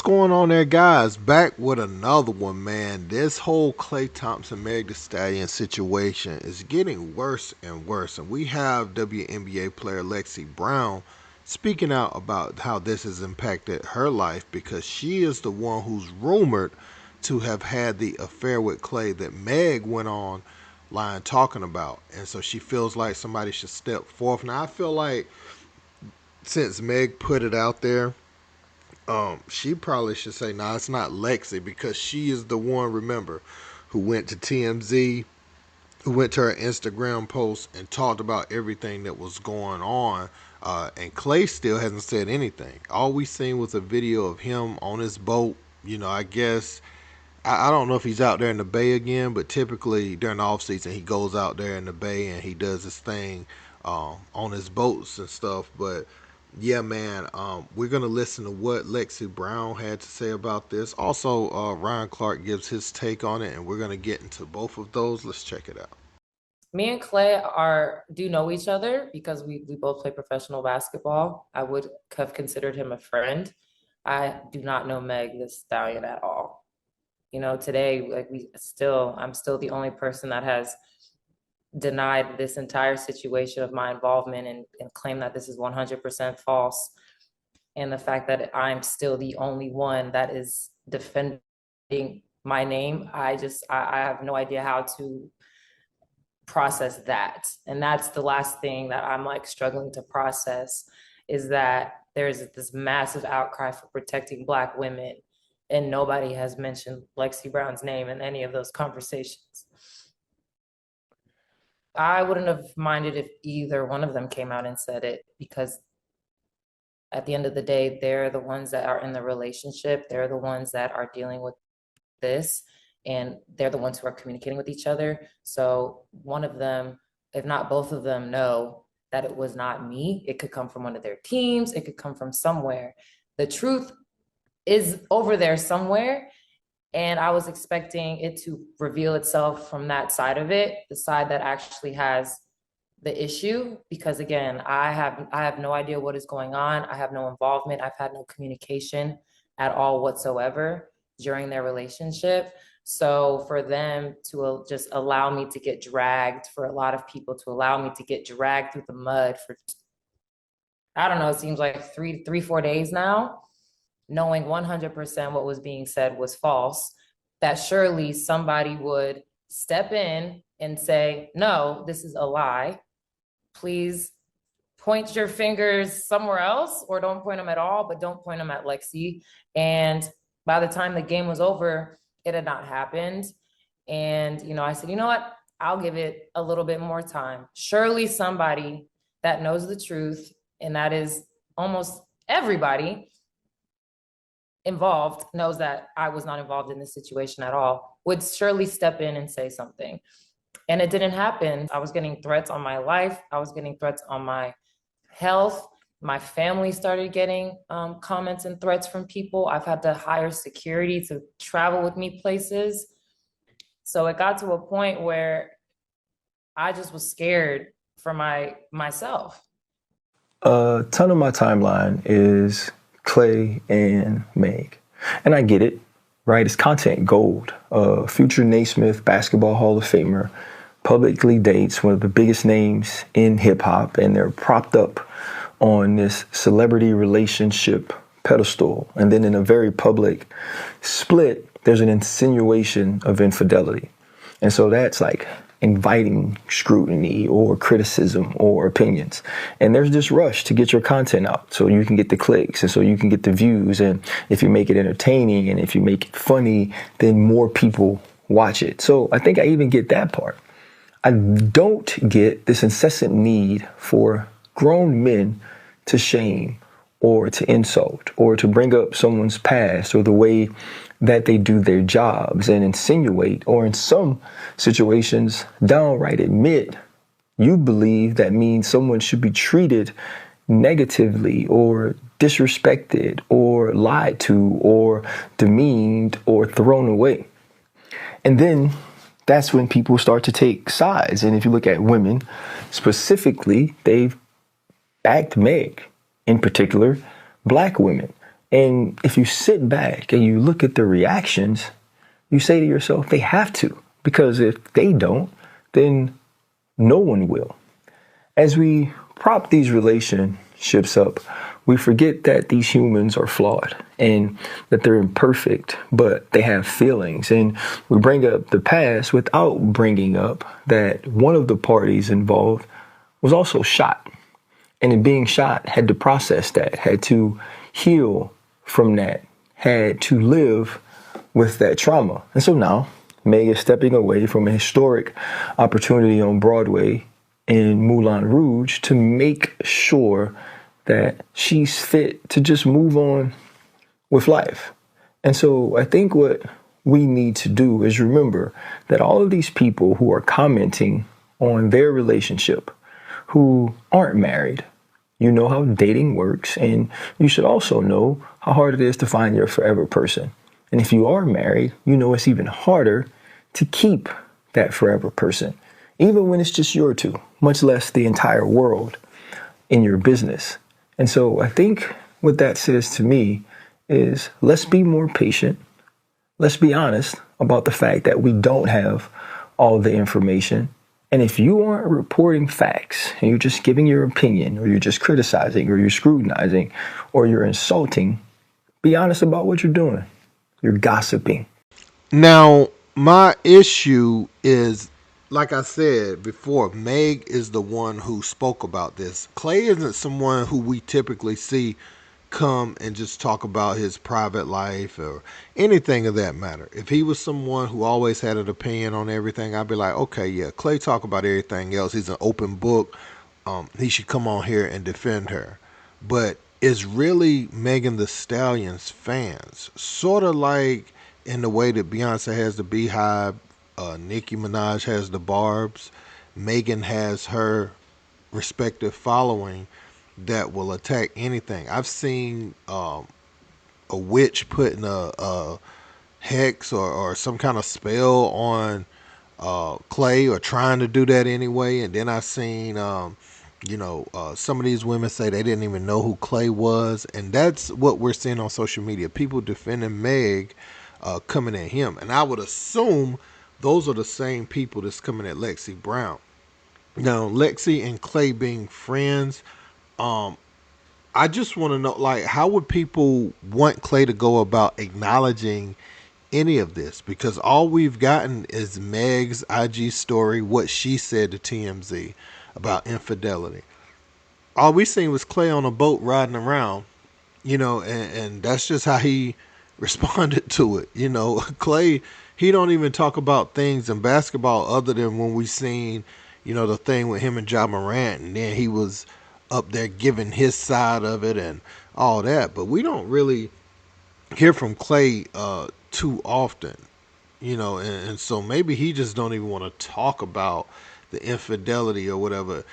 What's going on there, guys? Back with another one, man. This whole Klay Thompson, Megan Thee Stallion situation is getting worse and worse. And we have WNBA player Lexie Brown speaking out about how this has impacted her life because she is the one who's rumored to have had the affair with Klay that Meg went on line talking about. And so she feels like somebody should step forth. Now, I feel like since Meg put it out there, she probably should say, "Nah, it's not Lexi," because she is the one, remember, who went to TMZ, who went to her Instagram post and talked about everything that was going on. And Klay still hasn't said anything. All we seen was a video of him on his boat. I guess I don't know if he's out there in the bay again, but typically during the off season he goes out there in the bay and he does his thing on his boats and stuff. But yeah, man, we're gonna listen to what Lexi Brown had to say about this. Also, Ryan Clark gives his take on it, and we're gonna get into both of those. Let's check it out. Me and Klay do know each other because we both play professional basketball. I would have considered him a friend. I do not know Meg Thee Stallion at all. Today, I'm still the only person that has denied this entire situation of my involvement and claim that this is 100% false. And the fact that I'm still the only one that is defending my name, I have no idea how to process that. And that's the last thing that I'm like struggling to process, is that there's this massive outcry for protecting Black women, and nobody has mentioned Lexie Brown's name in any of those conversations. I wouldn't have minded if either one of them came out and said it, because at the end of the day, they're the ones that are in the relationship. They're the ones that are dealing with this, and they're the ones who are communicating with each other. So one of them, if not both of them, know that it was not me. It could come from one of their teams. It could come from somewhere. The truth is over there somewhere. And I was expecting it to reveal itself from that side of it, the side that actually has the issue. Because again, I have no idea what is going on. I have no involvement. I've had no communication at all whatsoever during their relationship. So for them to just allow me to get dragged, for a lot of people to allow me to get dragged through the mud for, I don't know, it seems like 4 days now, knowing 100% what was being said was false, that surely somebody would step in and say, no, this is a lie. Please point your fingers somewhere else, or don't point them at all, but don't point them at Lexie. And by the time the game was over, it had not happened. And, I said, you know what? I'll give it a little bit more time. Surely somebody that knows the truth, and that is almost everybody involved, knows that I was not involved in this situation at all, would surely step in and say something. And it didn't happen. I was getting threats on my life. I was getting threats on my health. My family started getting comments and threats from people. I've had to hire security to travel with me places. So it got to a point where I just was scared for myself. A ton of my timeline is Klay and Meg. And I get it, right? It's content gold. Future Naismith Basketball Hall of Famer publicly dates one of the biggest names in hip hop, and they're propped up on this celebrity relationship pedestal. And then in a very public split, there's an insinuation of infidelity. And so that's like inviting scrutiny or criticism or opinions. And there's this rush to get your content out so you can get the clicks and so you can get the views. And if you make it entertaining and if you make it funny, then more people watch it. So I think I even get that part. I don't get this incessant need for grown men to shame or to insult or to bring up someone's past or the way that they do their jobs and insinuate, or in some situations, downright admit you believe that means someone should be treated negatively or disrespected or lied to or demeaned or thrown away. And then that's when people start to take sides. And if you look at women specifically, they've backed Meg, in particular, Black women. And if you sit back and you look at the reactions, you say to yourself, they have to. Because if they don't, then no one will. As we prop these relationships up, we forget that these humans are flawed and that they're imperfect, but they have feelings. And we bring up the past without bringing up that one of the parties involved was also shot. And in being shot, had to process that, had to heal from that, had to live with that trauma. And so now Meg is stepping away from a historic opportunity on Broadway in Moulin Rouge to make sure that she's fit to just move on with life. And so I think what we need to do is remember that all of these people who are commenting on their relationship, who aren't married, you know how dating works, and you should also know how hard it is to find your forever person. And if you are married, you know it's even harder to keep that forever person, even when it's just your two, much less the entire world in your business. And so I think what that says to me is let's be more patient. Let's be honest about the fact that we don't have all the information. And if you aren't reporting facts and you're just giving your opinion, or you're just criticizing, or you're scrutinizing, or you're insulting, be honest about what you're doing. You're gossiping. Now, my issue is, like I said before, Meg is the one who spoke about this. Klay isn't someone who we typically see come and just talk about his private life or anything of that matter. If he was someone who always had an opinion on everything, I'd be like, okay, yeah, Klay talk about everything else. He's an open book. He should come on here and defend her. But it's really Megan Thee Stallion's fans, sort of like in the way that Beyonce has the Beehive, Nicki Minaj has the Barbs, Megan has her respective following that will attack anything. I've seen a witch putting a hex or some kind of spell on Klay, or trying to do that anyway. And then I've seen, some of these women say they didn't even know who Klay was. And that's what we're seeing on social media. People defending Meg, coming at him. And I would assume those are the same people that's coming at Lexie Brown. Now, Lexie and Klay being friends, I just want to know, like, how would people want Klay to go about acknowledging any of this? Because all we've gotten is Meg's IG story, what she said to TMZ about infidelity. All we seen was Klay on a boat riding around, and that's just how he responded to it. Klay, he don't even talk about things in basketball other than when we seen, the thing with him and Ja Morant, and then he was up there giving his side of it and all that. But we don't really hear from Klay too often, and so maybe he just don't even want to talk about the infidelity or whatever.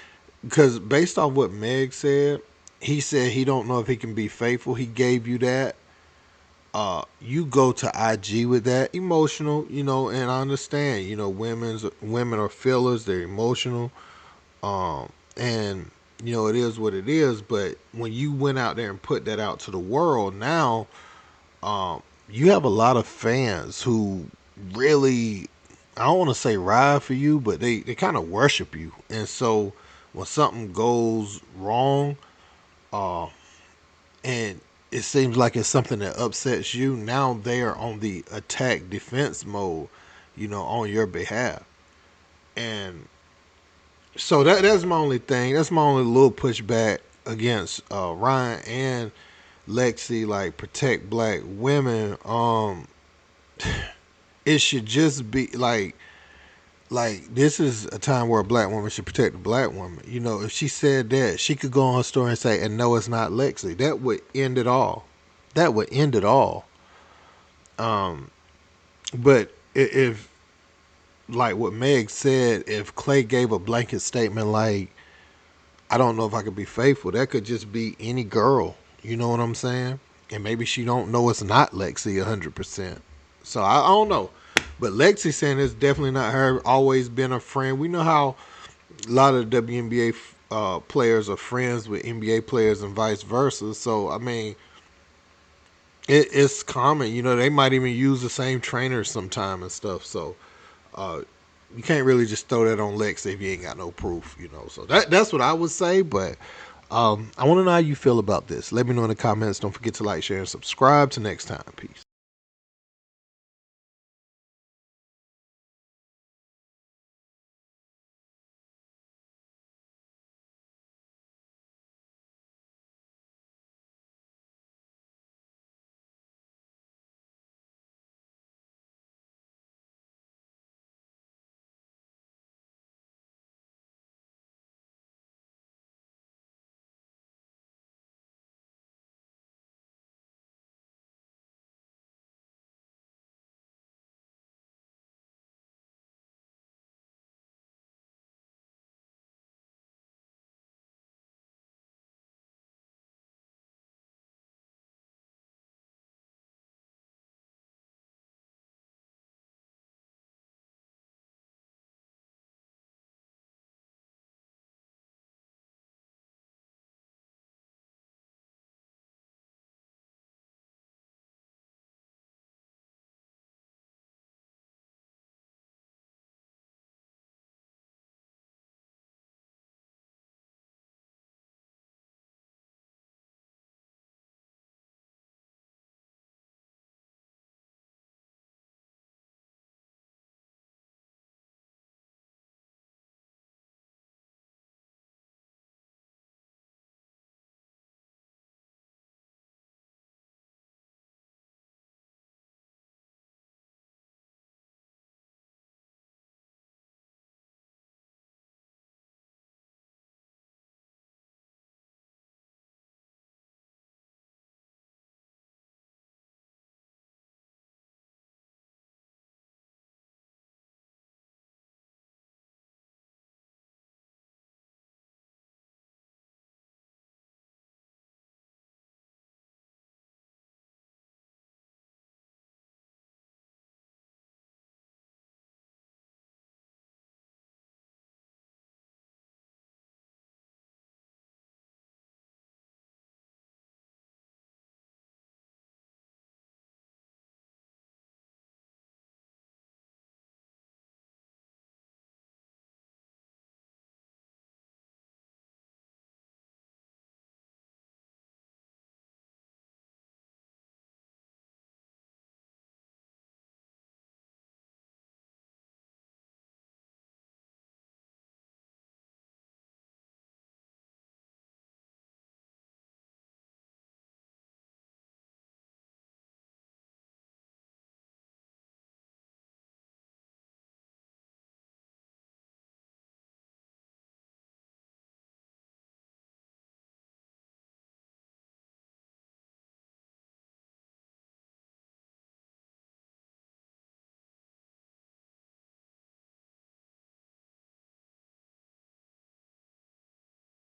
Because based off what Meg said, he said he don't know if he can be faithful. He gave you that. You go to IG with that, emotional, and I understand, women are feelers, they're emotional, and it is what it is. But when you went out there and put that out to the world, now you have a lot of fans who really, I don't want to say ride for you, but they kind of worship you. And so when something goes wrong, and it seems like it's something that upsets you, now they are on the attack defense mode, on your behalf. And so that's my only thing. That's my only little pushback against Ryan and Lexie, like, protect black women. It should just be like this is a time where a black woman should protect a black woman. If she said that, she could go on her story and say, and no, it's not Lexie. That would end it all. That would end it all. But if, like what Meg said, if Klay gave a blanket statement like, I don't know if I could be faithful, that could just be any girl. You know what I'm saying? And maybe she don't know it's not Lexie 100%. So I don't know. But Lexie saying it's definitely not her, always been a friend. We know how a lot of the WNBA players are friends with NBA players and vice versa. So, I mean, It's common. They might even use the same trainers sometime and stuff. So uh, you can't really just throw that on Lex if you ain't got no proof. So that's what I would say. But I want to know how you feel about this. Let me know in the comments. Don't forget to like, share, and subscribe. Till next time. Peace.